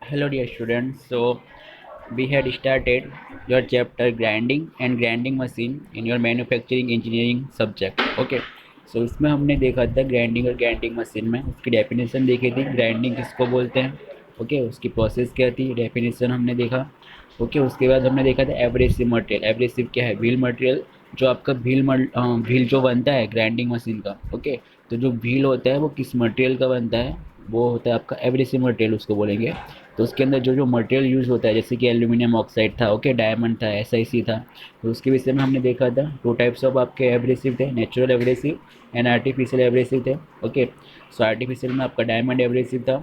Hello, dear students. So, we had started your chapter grinding and grinding machine in your manufacturing engineering subject. Okay. So, इसमें हमने देखा था grinding और grinding machine में उसकी definition देखी थी, ग्राइंडिंग किसको बोलते हैं। ओके, उसकी प्रोसेस क्या थी, डेफिनेशन हमने देखा। ओके, उसके बाद हमने देखा था एब्रेसिव मटेरियल। एब्रेसिव क्या है, व्हील मटेरियल। जो आपका व्हील जो बनता है ग्राइंडिंग मशीन का। ओके, तो जो व्हील होता है वो किस मटेरियल का बनता है, वो होता है आपका एब्रेसिव मटेरियल, उसको बोलेंगे। तो उसके अंदर जो जो मटेरियल यूज़ होता है, जैसे कि एल्यूमिनियम ऑक्साइड था, ओके, डायमंड था, SiC था। तो उसके विषय में हमने देखा था टू टाइप्स ऑफ आपके एब्रेसिव थे, natural abrasive and artificial abrasive थे। ओके, सो आर्टिफिशियल में आपका डायमंड एब्रेसिव था।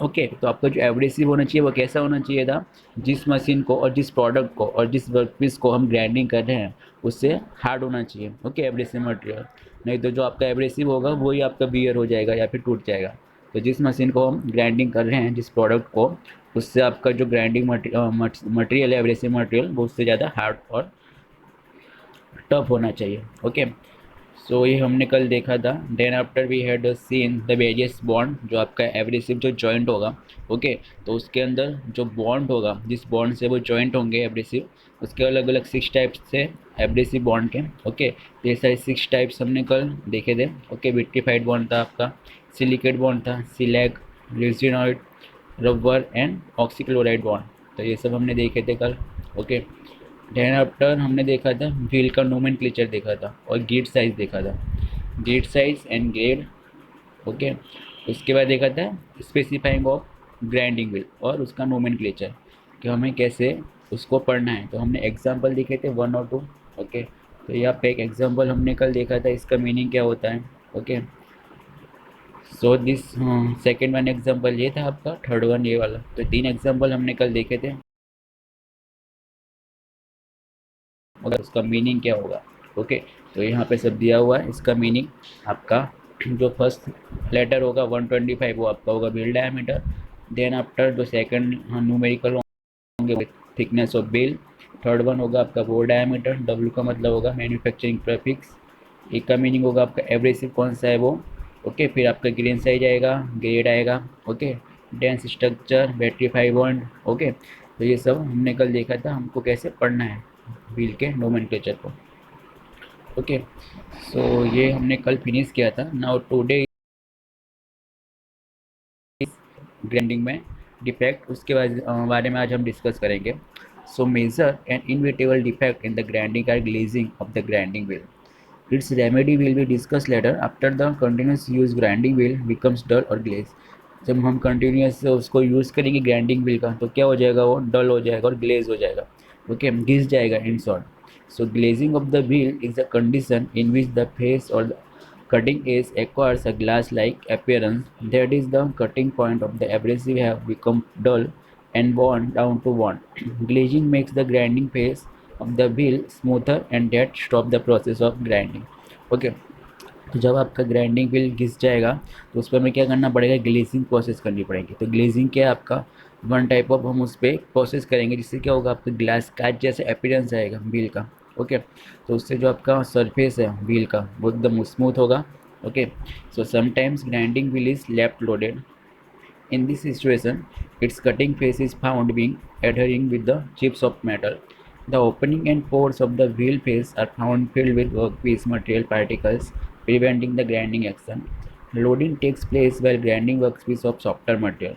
ओके, तो आपका जो एब्रेसिव होना चाहिए वो कैसा होना चाहिए था, जिस मशीन को और जिस प्रोडक्ट को और जिस वर्कपीस को हम ग्राइंडिंग कर रहे हैं उससे हार्ड होना चाहिए। Okay, abrasive material. नहीं तो जो आपका एब्रेसिव होगा वही आपका बियर हो जाएगा या फिर टूट जाएगा। तो जिस मशीन को हम ग्राइंडिंग कर रहे हैं, जिस प्रोडक्ट को, उससे आपका जो ग्राइंडिंग मटेरियल है, एब्रेसिव मटेरियल, वो उससे ज़्यादा हार्ड और टफ होना चाहिए। ओके, सो ये हमने कल देखा था। Then after we had seen the various bond, जो आपका एब्रेसिव जो जॉइंट होगा। ओके, तो उसके अंदर जो बॉन्ड होगा, जिस बॉन्ड से वो जॉइंट होंगे एब्रेसिव, उसके अलग अलग 6 टाइप्स थे एब्रेसिव बॉन्ड के। ओके, तो ये सारे 6 टाइप्स हमने कल देखे थे। ओके, विट्रीफाइड बॉन्ड था आपका, सिलिकेट बॉन्ड था, shellac, resinoid, rubber and oxychloride bond. तो ये सब हमने देखे थे कल। ओके, देन आफ्टर हमने देखा था व्हील का नोमेनक्लेचर देखा था और गेट साइज देखा था, gate size and grade. Okay, उसके बाद देखा था स्पेसिफाइंग ऑफ ग्राइंडिंग व्हील और उसका नोमेनक्लेचर, कि हमें कैसे उसको पढ़ना है। तो हमने एग्जांपल देखे थे 1 और 2। ओके, तो यहाँ पे एक एग्जांपल हमने कल देखा था, इसका मीनिंग क्या होता है। Okay, so this second one example ये था आपका, थर्ड वन ये वाला। तो 3 एग्जांपल हमने कल देखे थे, मगर उसका मीनिंग क्या होगा। ओके, तो यहाँ पे सब दिया हुआ है इसका मीनिंग। आपका जो फर्स्ट लेटर होगा 125, वो आपका होगा व्हील डायमीटर। देन आफ्टर जो सेकंड न्यूमेरिकल होंगे, thickness of wheel. Third one होगा आपका बोर डायमीटर, W का मतलब होगा मैन्युफैक्चरिंग प्रीफिक्स। एक का मीनिंग होगा आपका एब्रेसिव कौन सा है वो। ओके, फिर आपका ग्रेन साइज आएगा, ग्रेड आएगा। Okay, dense structure, battery 5 bond. Okay, तो ये सब हमने कल देखा था, हमको कैसे पढ़ना है व्हील के नोमेनक्लेचर को। ओके, सो ये हमने कल फिनिश किया था। नाउ टुडे ग्राइंडिंग में डिफेक्ट, उसके बारे में आज हम डिस्कस करेंगे। So major and inevitable defect in the grinding are glazing of the grinding wheel. Its remedy will be discussed later after the continuous use grinding wheel becomes dull or glaze। जब हम continuous उसको use करेंगे grinding wheel का, तो क्या हो जाएगा, वो डल हो जाएगा और ग्लेज हो जाएगा। ओके, घिस जाएगा in short. So glazing of the wheel is a condition in which the face और the cutting edge acquires a glass-like appearance, that is, the cutting point of the abrasive have become dull and worn down to want। Glazing makes the grinding face of the wheel smoother and that stop the process of grinding। Okay, तो जब आपका grinding wheel घिस जाएगा तो उस पर हमें क्या करना पड़ेगा, ग्लेजिंग प्रोसेस करनी पड़ेगी। तो ग्लेजिंग क्या है आपका, वन टाइप ऑफ हम उस पर प्रोसेस करेंगे, जिससे क्या होगा, आपका ग्लास कांच जैसा अपीयरेंस आएगा व्हील का। ओके, तो उससे जो आपका सरफेस है व्हील का वो एकदम स्मूथ होगा। Okay, so sometimes grinding wheel is left loaded. In this situation, its cutting face is found being adhering with the chips of metal. The opening and pores of the wheel face are found filled with workpiece material particles, preventing the grinding action। Loading takes place while grinding workpiece of softer material।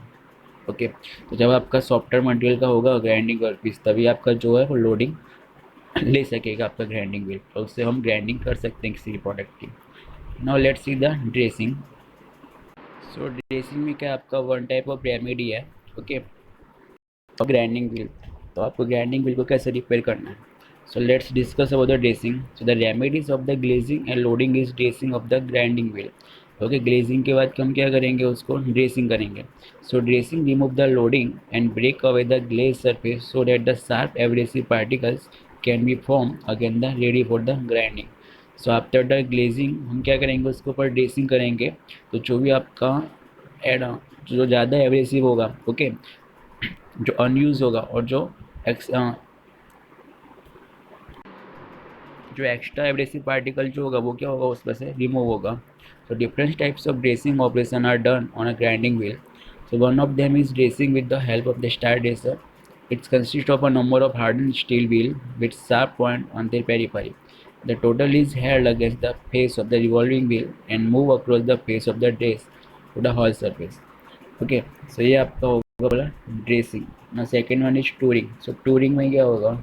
Okay, तो जब आपका software material का होगा grinding workpiece, तभी आपका जो है वो लोडिंग ले सकेगा आपका ग्राइंडिंग व्हील, तो उससे हम ग्राइंडिंग कर सकते हैं किसी प्रोडक्ट की। Now let's see the dressing. So dressing में क्या आपका वन टाइप ऑफ रेमेडी है। ओके, ग्राइंडिंग व्हील, तो आपको ग्राइंडिंग व्हील को कैसे रिपेयर करना है। So let's discuss about the dressing. So the remedies of the glazing and loading is dressing of the grinding wheel. Okay, glazing के बाद हम क्या करेंगे, उसको ड्रेसिंग करेंगे। So dressing remove the loading and break away the glaze surface so that the sharp abrasive particles can be form again the ready for the grinding. So after the glazing हम क्या करेंगे, उसके ऊपर dressing करेंगे। तो जो भी आपका एड जो ज़्यादा एब्रेसिव होगा, ओके, जो अनयूज होगा और जो एक्स्ट्रा एब्रेसिव पार्टिकल जो होगा वो क्या होगा, उसमें से रिमूव होगा। तो different types of dressing operation are done on a grinding wheel. So one of them is dressing with the help of the star dresser. It consists of a number of hardened steel wheels with sharp point on their periphery. The total is held against the face of the revolving wheel and move across the face of the dress to the whole surface. Okay, so ये आपका होगा बोला dressing ना। Second one is truing. So truing में क्या होगा,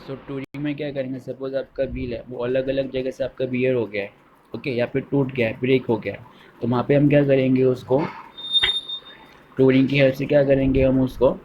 सो truing में क्या करेंगे, सपोज आपका व्हील है वो अलग अलग जगह से आपका वियर हो गया है, ओके, या फिर टूट गया है, ब्रेक हो गया है, तो वहाँ पे हम क्या करेंगे, उसको टूरिंग की हेल्प से क्या करेंगे, हम उसको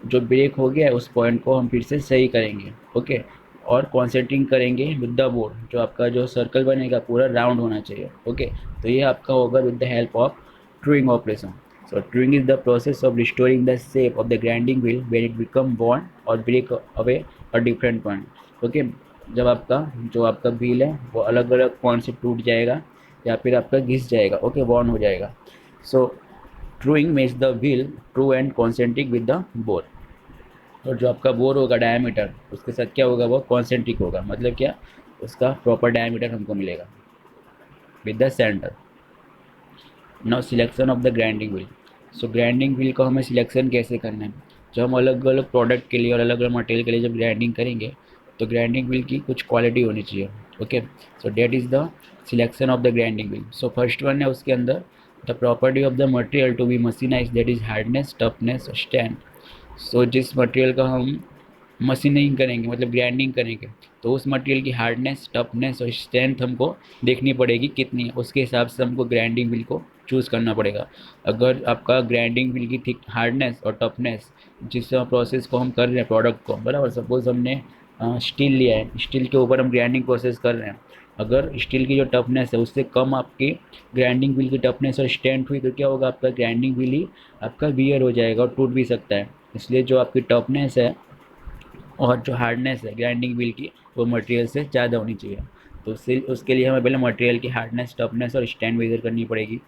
जो ब्रेक हो गया है उस पॉइंट को हम फिर से सही करेंगे, ओके। और कॉन्सेंट्रेटिंग करेंगे विद द बोर्ड, जो आपका जो सर्कल बनेगा पूरा राउंड होना चाहिए, ओके। तो ये आपका होगा with the help of touring operation. So truing is the process of restoring the shape of the grinding wheel when it become worn or break away a different point. Okay, जब आपका जो आपका wheel है वो अलग अलग point से टूट जाएगा या फिर आपका घिस जाएगा, ओके, वॉर्न हो जाएगा। So truing makes the wheel true and concentric with the bore. और जो आपका बोर होगा डायमीटर, उसके साथ क्या होगा, वो कॉन्सेंट्रिक होगा, मतलब क्या, उसका प्रॉपर डायमीटर हमको मिलेगा with the centre. Now selection of the grinding wheel. So grinding wheel का हमें सिलेक्शन कैसे करना है, जब हम अलग अलग प्रोडक्ट के लिए और अलग अलग मटेरियल के लिए जब ग्राइंडिंग करेंगे तो ग्राइंडिंग व्हील की कुछ क्वालिटी होनी चाहिए, okay. So that is the selection of the grinding wheel. So first one है उसके अंदर the property of the material to be machinize, that is hardness, toughness, strength. सो जिस मटेरियल का हम मशीनिंग करेंगे मतलब ग्राइंडिंग करेंगे तो उस मटेरियल की हार्डनेस, टफनेस और स्ट्रेंथ हमको देखनी पड़ेगी कितनी है, उसके हिसाब से हमको ग्राइंडिंग व्हील को चूज़ करना पड़ेगा। अगर आपका ग्राइंडिंग व्हील की थिक हार्डनेस और टफनेस जिस प्रोसेस को हम कर रहे हैं प्रोडक्ट को, बराबर, सपोज हमने स्टील लिया है, स्टील के ऊपर हम ग्राइंडिंग प्रोसेस कर रहे हैं, अगर स्टील की जो टफनेस है उससे कम आपकी ग्राइंडिंग व्हील की टफनेस और स्ट्रेंथ हुई तो क्या होगा, आपका ग्राइंडिंग व्हील ही आपका वियर हो जाएगा और टूट भी सकता है। इसलिए जो आपकी टफनेस है और जो हार्डनेस है ग्राइंडिंग व्हील की वो मटेरियल से ज़्यादा होनी चाहिए। तो उसके लिए हमें पहले मटेरियल की हार्डनेस, टफनेस और स्टैंड मेजर करनी पड़ेगी।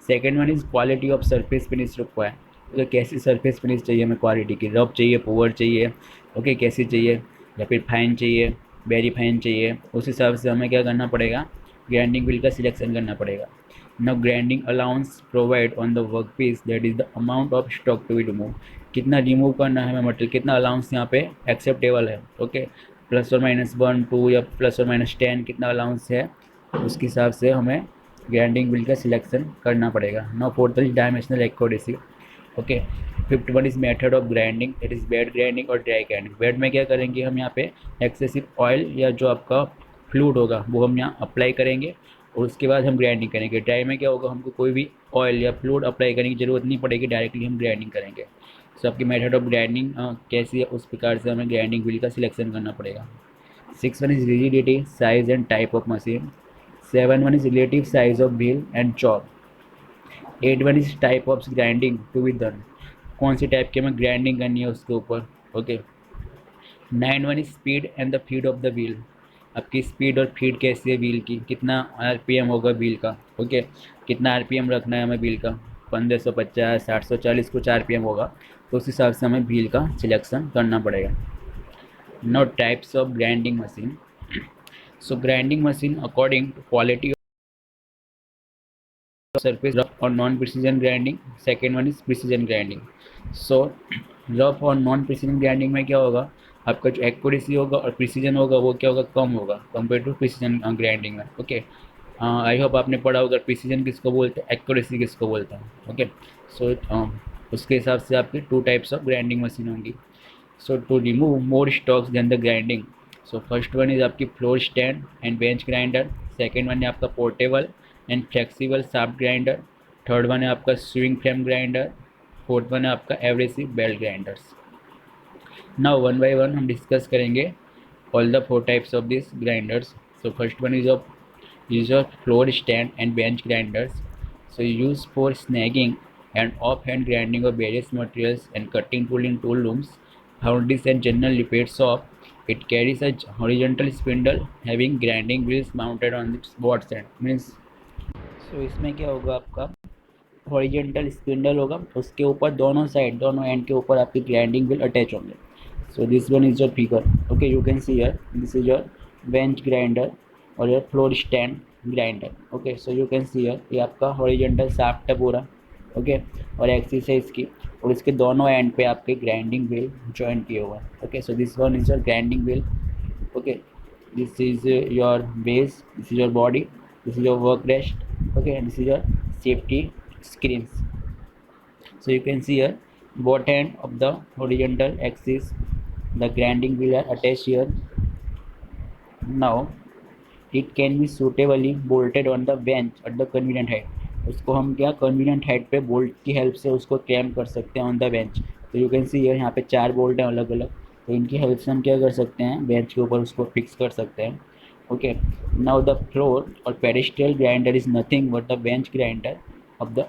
Second one is quality of surface finish require. तो कैसी सरफेस फिनिश चाहिए हमें, क्वालिटी की, रफ चाहिए, पुअर चाहिए, ओके, कैसी चाहिए, या फिर फाइन चाहिए, वेरी फाइन चाहिए, उस हिसाब से हमें क्या करना पड़ेगा, ग्राइंडिंग व्हील का सिलेक्शन करना पड़ेगा। Now grinding allowance provide on the work piece, that is the amount of stock to be remove. कितना रिमूव करना है हमें मटेरियल, कितना अलाउंस यहाँ पे एक्सेप्टेबल है, ओके, +or -1 2 या +or -10 कितना अलाउंस है, उसके हिसाब से हमें ग्राइंडिंग व्हील का सिलेक्शन करना पड़ेगा। Now fourth is dimensional accuracy, okay. Fifth one is method of grinding, it is bed grinding और ड्राई ग्राइंडिंग। बेड में क्या करेंगे हम, यहाँ पे एक्सेसिव ऑयल या जो आपका फ्लूइड होगा वो हम यहाँ अप्लाई करेंगे और उसके बाद हम ग्राइंडिंग करेंगे। ड्राई में क्या होगा, हमको कोई भी ऑयल या फ्लूइड अप्लाई करने की ज़रूरत नहीं पड़ेगी, डायरेक्टली हम ग्राइंडिंग करेंगे। सो आपकी मेथड ऑफ ग्राइंडिंग कैसी है उस प्रकार से हमें ग्राइंडिंग व्हील का सिलेक्शन करना पड़ेगा। 6 one is rigidity, size and type of machine. 7 one is relative size of wheel and job. 8 one is type of grinding to be done, कौन सी टाइप की हमें ग्राइंडिंग करनी है उसके ऊपर, okay. 9 one is speed and the feed of the wheel, आपकी speed और फीड कैसी है व्हील की, कितना आरपीएम होगा व्हील का, ओके, कितना आरपीएम रखना है हमें व्हील का, 1550, 840 कुछ आरपीएम होगा, तो उस हिसाब से हमें व्हील का सिलेक्शन करना पड़ेगा। No types of grinding machine. So grinding machine according to quality surface, rough or non precision grinding. Second one is precision grinding. So rough और नॉन प्रिसीजन ग्राइंडिंग में क्या होगा, आपका जो एक्यूरेसी होगा और प्रिसीजन होगा वो क्या होगा, कम होगा कंपेयर टू प्रिसीजन ग्राइंडिंग में, ओके। आई होप आपने पढ़ा होगा प्रिसीजन किसको बोलते हैं, एक्यूरेसी किसको बोलते हैं, ओके। सो उसके हिसाब से आपकी 2 टाइप्स ऑफ ग्राइंडिंग मशीन होंगी। So to remove more stocks then the grinding, so first one is आपकी floor stand and bench grinder. Second one है आपका portable and flexible shaft grinder. Third one है आपका swing frame grinder. Fourth one है आपका abrasive belt grinders. Now one by one हम discuss करेंगे all the 4 types of this grinders. So first one is of floor stand and bench grinders. So use for snagging and off-hand grinding of various materials and cutting tool in tool rooms, foundries and general repair shop. It carries a horizontal spindle having grinding wheels mounted on its both end. Means so इसमें क्या होगा, आपका horizontal spindle होगा, उसके ऊपर दोनों side, दोनों and के ऊपर आपकी ग्राइंडिंग व्हील अटैच होंगे। So this one is your figure, okay, you can see here this is your bench grinder और your floor stand grinder, okay. So you can see here ये आपका horizontal shaft है पूरा, okay, और axis है इसकी, और इसके दोनों एंड पे आपके ग्राइंडिंग व्हील ज्वाइन किए हुए हैं। Okay, so this one is your grinding wheel. Okay, this is your base, this is your body, this is your work rest. Okay, and this is your safety screens. So you can see here both end of the horizontal axis the grinding wheel are attached here. Now it can be suitably bolted on the bench at the convenient height. उसको हम क्या convenient height पे bolt की help से उसको cramp कर सकते हैं ऑन द बेंच। तो यू कैन सी यहाँ पे 4 बोल्ट हैं अलग अलग, तो इनकी हेल्प से हम क्या कर सकते हैं, बेंच के ऊपर उसको फिक्स कर सकते हैं। ओके, नाउ द फ्लोर और pedestal grinder is nothing but the bench grinder of the,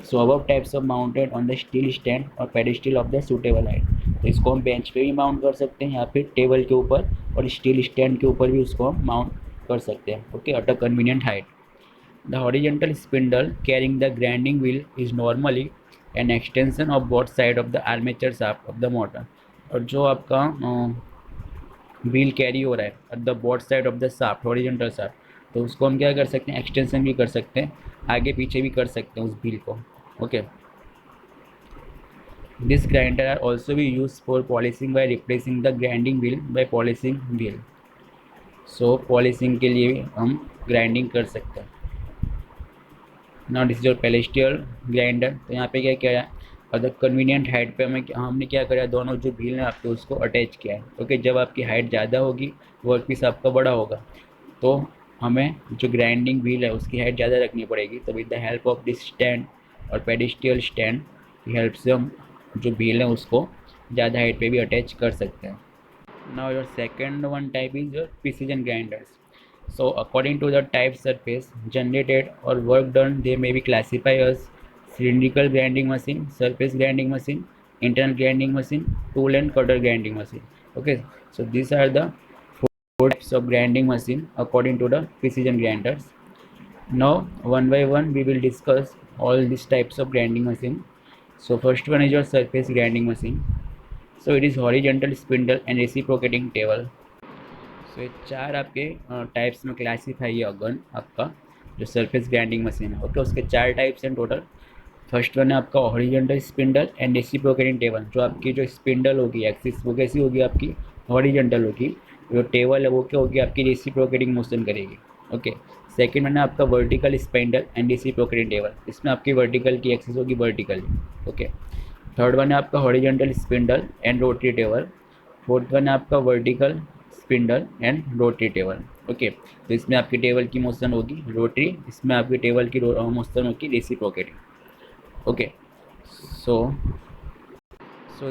so above types of mounted on the steel stand और pedestal of the suitable height. तो इसको हम बेंच पे भी माउंट कर सकते हैं या फिर टेबल के ऊपर और स्टील स्टैंड के ऊपर भी उसको हम माउंट कर सकते हैं। Okay, at a convenient height. The horizontal spindle carrying the grinding wheel is normally an extension of both side of the armature shaft of the motor. और जो आपका व्हील कैरी हो रहा है at the both side of the shaft, horizontal shaft, तो उसको हम क्या कर सकते हैं, एक्सटेंशन भी कर सकते हैं, आगे पीछे भी कर सकते हैं उस व्हील को। Okay, this grinder are also भी use for polishing by replacing the grinding wheel by polishing wheel. So polishing के लिए भी हम ग्राइंडिंग कर सकते हैं। Now this is your pedestal grinder. तो यहाँ पे क्या किया है, और द कन्वीनियंट हाइट पे हमने क्या करा, दोनों जो व्हील हैं आपके उसको अटैच किया है। ओके, जब आपकी हाइट ज़्यादा होगी, वर्क पीस आपका बड़ा होगा, तो हमें जो ग्राइंडिंग व्हील है उसकी हाइट ज़्यादा रखनी पड़ेगी। तो with the help of this stand और पेडिस्टियल स्टैंड की हेल्प से हम जो व्हील है उसको ज़्यादा हाइट पे भी अटैच कर सकते हैं। Now your second one type is your precision grinders. So according to the type surface generated or work done, they may be classified as cylindrical grinding machine, surface grinding machine, internal grinding machine, tool and cutter grinding machine. Okay, so these are the four types of grinding machine according to the precision grinders. Now one by one we will discuss all these types of grinding machine. So first one is your surface grinding machine. So it is horizontal spindle and reciprocating table. सो ये चार आपके types में classify है अगन आपका जो surface grinding machine है। Okay, उसके चार टाइप्स हैं टोटल। फर्स्ट वन है आपका horizontal spindle and reciprocating table. जो आपकी जो स्पिंडल होगी एक्सिस वो कैसी होगी, आपकी हॉरिजॉन्टल होगी। जो टेबल है वो क्या होगी, आपकी रेसिप्रोकेटिंग मोशन करेगी। ओके, सेकंड वन है आपका vertical spindle and reciprocating table. इसमें आपकी वर्टिकल की एक्सिस होगी वर्टिकली। ओके, थर्ड वन है आपका horizontal spindle and rotary table. Fourth one है आपका vertical spindle and rotary table. Okay, तो इसमें आपकी टेबल की मोशन होगी रोटरी, इसमें आपकी टेबल की मोशन होगी reciprocating. Okay, so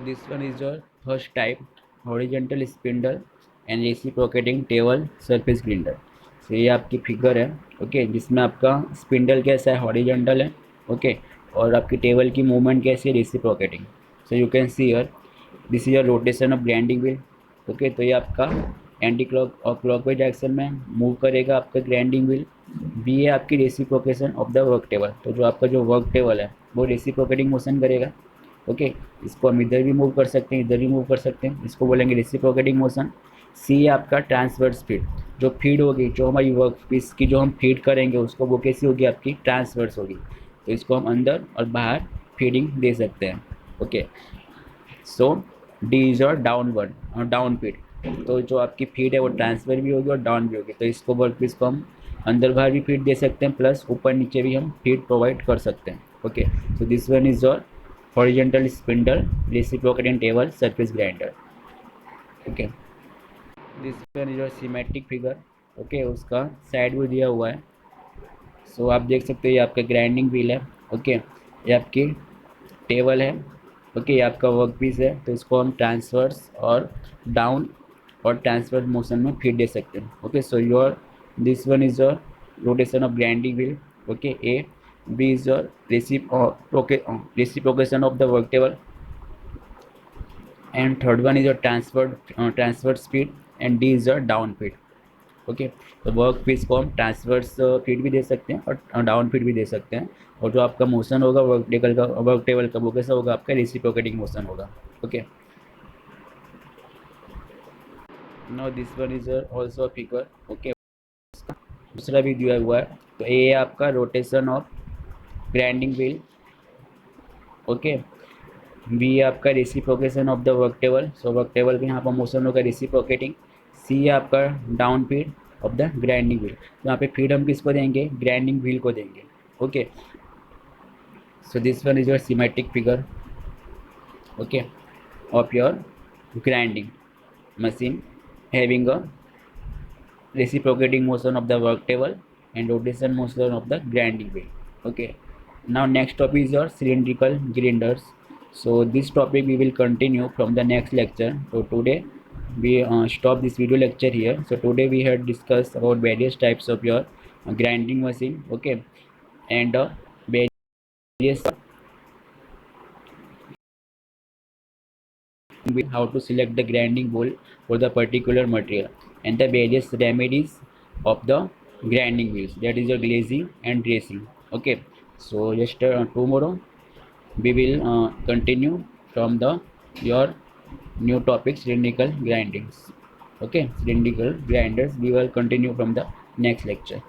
this one is your first type, horizontal spindle and reciprocating table surface grinder. तो ये आपकी फिगर है। ओके, जिसमें आपका स्पिंडल कैसा है, हॉरिजॉन्टल है। ओके, और आपकी टेबल की मूवमेंट कैसी है, reciprocating. So you can see here this is your rotation of grinding wheel. Okay, तो ये आपका एंटी क्लॉक और क्लॉकवाइज डायरेक्शन में मूव करेगा आपका ग्राइंडिंग व्हील। बी है आपकी reciprocation of the work table. तो जो आपका जो वर्क टेबल है वो रेसिप्रोकेटिंग मोशन करेगा। ओके, इसको हम इधर भी मूव कर सकते हैं, इधर भी मूव कर सकते हैं, इसको बोलेंगे रेसिप्रोकेटिंग मोशन। सी है आपका ट्रांसवर्स फीड। जो फीड होगी, जो हमारी वर्क पीस की जो हम फीड करेंगे उसको, वो कैसी होगी, आपकी ट्रांसवर्स होगी। तो इसको हम अंदर और बाहर फीडिंग दे सकते हैं। ओके, सो डी इज और डाउन वन और डाउन फीड। तो जो आपकी फीड है वो ट्रांसफर भी होगी और डाउन भी होगी। तो इसको वर्क पीस को हम अंदर बाहर भी फीड दे सकते हैं, प्लस ऊपर नीचे भी हम फीड प्रोवाइड कर सकते हैं। Okay, so this one is your horizontal spindle reciprocating table surface grinder. Okay, this one is your symmetric figure. Okay, उसका साइड व्यू दिया हुआ है। सो आप देख सकते हो ये आपका ग्राइंडिंग व्हील है। ओके, ये आपकी टेबल है। ओके, ये आपका वर्क पीस है। तो इसको हम ट्रांसवर्स और डाउन और ट्रांसफर मोशन में फीड दे सकते हैं। Okay, so your this one is your rotation of grinding wheel. Okay, A B is your reciprocation of the work table and third one is your transfer speed and D is your down feed. Okay, तो work piece को हम transverse feed भी दे सकते हैं और down feed भी दे सकते हैं। और जो आपका मोशन होगा वर्क टेबल का वो कैसा होगा, आपका रेसिप्रोकेटिंग मोशन होगा। Okay, now this one is also figure. Okay, दूसरा भी दिया हुआ है। तो ये है आपका rotation of grinding wheel okay, B है आपका reciprocation of the work table, so work table के यहाँ पर मोशन होगा रेसिप्रोकेटिंग। सी है आपका down feed of the grinding wheel, तो यहाँ पे फीड हम किसको देंगे, ग्राइंडिंग व्हील को देंगे। Okay, so this one is your symmetric figure, okay, of your grinding machine having a reciprocating motion of the work table and rotation motion of the grinding wheel. Okay, now next topic is your cylindrical grinders. So this topic we will continue from the next lecture. So today we stop this video lecture here. So today we had discussed about various types of your grinding machine, okay, and various with how to select the grinding bowl for the particular material and the various remedies of the grinding wheels, that is your glazing and dressing. Okay, so just tomorrow we will continue from the your new topic cylindrical grindings. Okay, cylindrical grinders we will continue from the next lecture.